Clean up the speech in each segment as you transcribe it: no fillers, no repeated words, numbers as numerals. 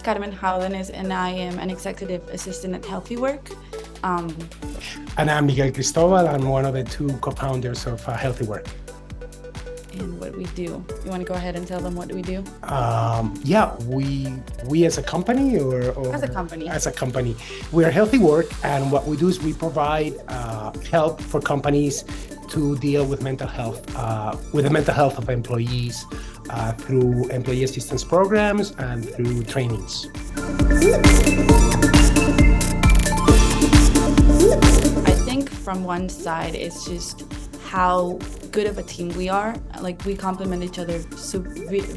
Carmen Jaudenes, and I am an executive assistant at Healthy Work. And I'm Miguel Cristóbal. I'm one of the two co-founders of Healthy Work. And what we do. You want to go ahead and tell them what we do? We as a company or as a company. As a company, we are Healthy Work, and what we do is we provide help for companies to deal with mental health, with the mental health of employees through employee assistance programs and through trainings. I think from one side, it's just how good of a team we are. Like, we complement each other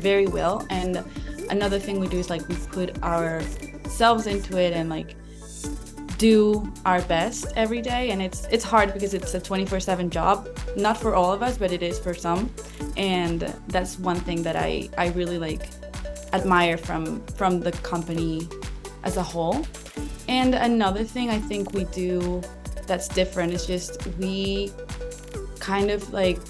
very well. And another thing we do is, like, we put ourselves into it and, like, do our best every day. And it's hard because it's a 24/7 job, not for all of us, but it is for some. And that's one thing that I really, like, admire from the company as a whole. And another thing I think we do that's different is just we kind of, like,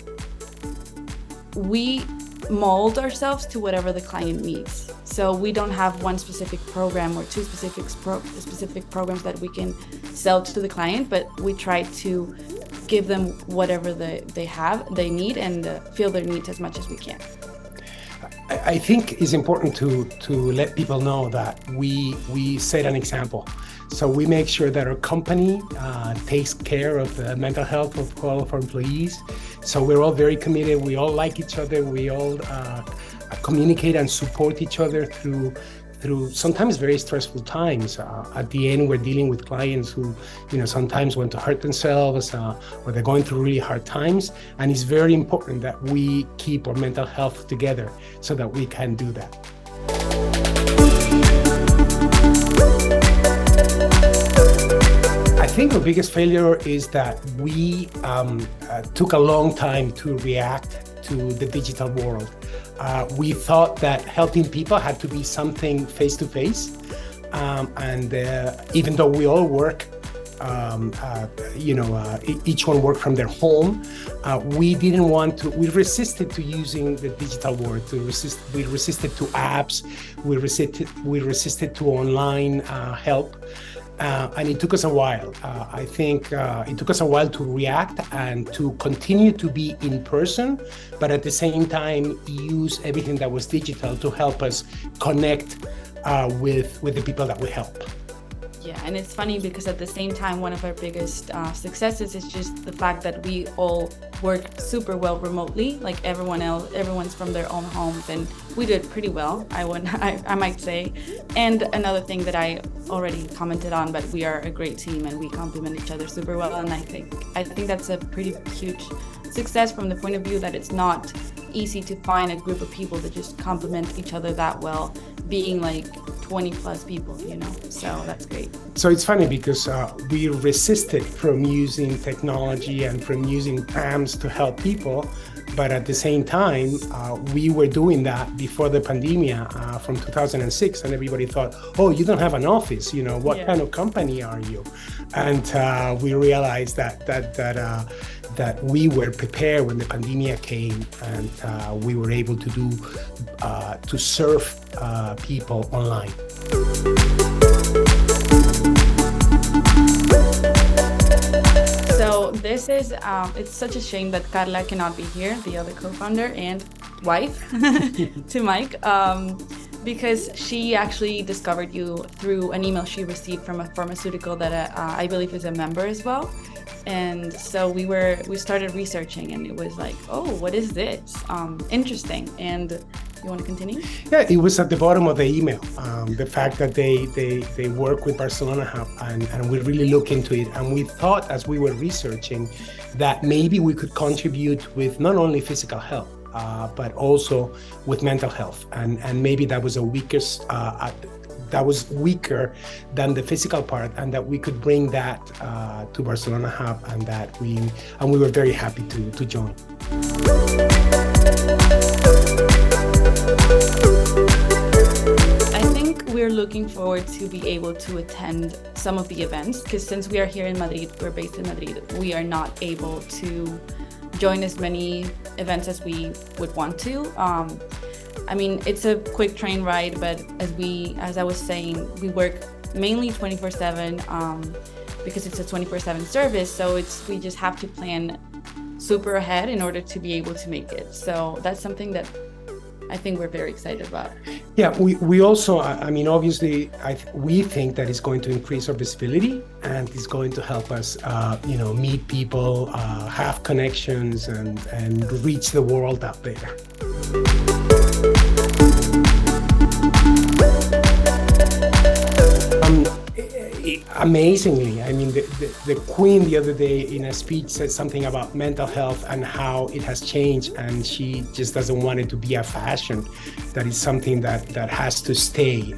we mold ourselves to whatever the client needs. So we don't have one specific program or two specific programs that we can sell to the client, but we try to give them whatever they need, and fill their needs as much as we can. I think it's important to let people know that we set an example. So we make sure that our company takes care of the mental health of all of our employees. So we're all very committed. We all like each other. We all communicate and support each other through sometimes very stressful times. At the end, we're dealing with clients who, sometimes want to hurt themselves or they're going through really hard times. And it's very important that we keep our mental health together so that we can do that. I think the biggest failure is that we took a long time to react to the digital world. We thought that helping people had to be something face-to-face, and even though we all work, each one worked from their home, we resisted to using the digital world. We resisted to apps, we resisted to online help. And it took us a while. I think it took us a while to react and to continue to be in person, but at the same time use everything that was digital to help us connect with the people that we help. Yeah, and it's funny because at the same time, one of our biggest successes is just the fact that we all work super well remotely. Like, everyone's from their own homes, and we do it pretty well, I might say. And another thing that I already commented on, but we are a great team and we complement each other super well. And I think that's a pretty huge success from the point of view that it's not easy to find a group of people that just complement each other that well, being like 20 plus people, so that's great. So it's funny because we resisted from using technology and from using apps to help people, but at the same time, we were doing that before the pandemic from 2006, and everybody thought, oh, you don't have an office, what kind of company are you? And we realized that we were prepared when the pandemic came, and we were able to serve people online. So this is, it's such a shame that Carla cannot be here, the other co-founder and wife to Mike, because she actually discovered you through an email she received from a pharmaceutical that I believe is a member as well. And so we started researching, and it was like, oh, what is this? Interesting. And you want to continue? Yeah, it was at the bottom of the email. The fact that they work with Barcelona Hub, and we really look into it. And we thought, as we were researching, that maybe we could contribute with not only physical health, but also with mental health. And maybe that was that was weaker than the physical part, and that we could bring that to Barcelona Hub, and we were very happy to join. I think we're looking forward to be able to attend some of the events, because since we are here in Madrid, we're based in Madrid, we are not able to join as many events as we would want to. I mean, it's a quick train ride, but as I was saying, we work mainly 24/7 because it's a 24/7 service. So we just have to plan super ahead in order to be able to make it. So that's something that I think we're very excited about. Yeah, we also, I mean, obviously, we think that it's going to increase our visibility and it's going to help us, meet people, have connections, and reach the world out there. Amazingly, I mean, the Queen the other day in a speech said something about mental health and how it has changed, and she just doesn't want it to be a fashion. That is something that has to stay.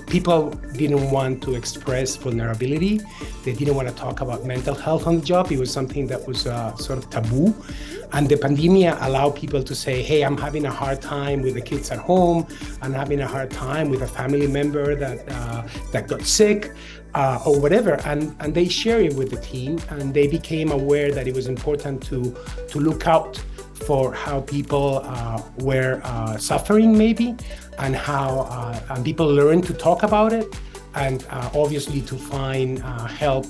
People didn't want to express vulnerability. They didn't want to talk about mental health on the job. It was something that was sort of taboo. And the pandemic allowed people to say, hey, I'm having a hard time with the kids at home. I'm having a hard time with a family member that got sick or whatever. And they share it with the team, and they became aware that it was important to look out for how people were suffering maybe, and how and people learn to talk about it, and obviously to find help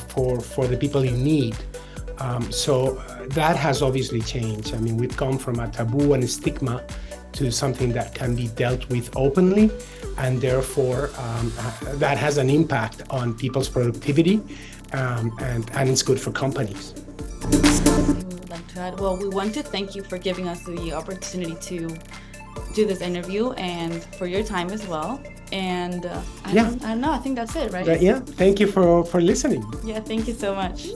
for the people in need. So that has obviously changed. I mean, we've come from a taboo and a stigma to something that can be dealt with openly, and therefore that has an impact on people's productivity, and it's good for companies. Well, we want to thank you for giving us the opportunity to do this interview and for your time as well. And I don't know, I think that's it, right? Yeah, thank you for listening. Yeah, thank you so much.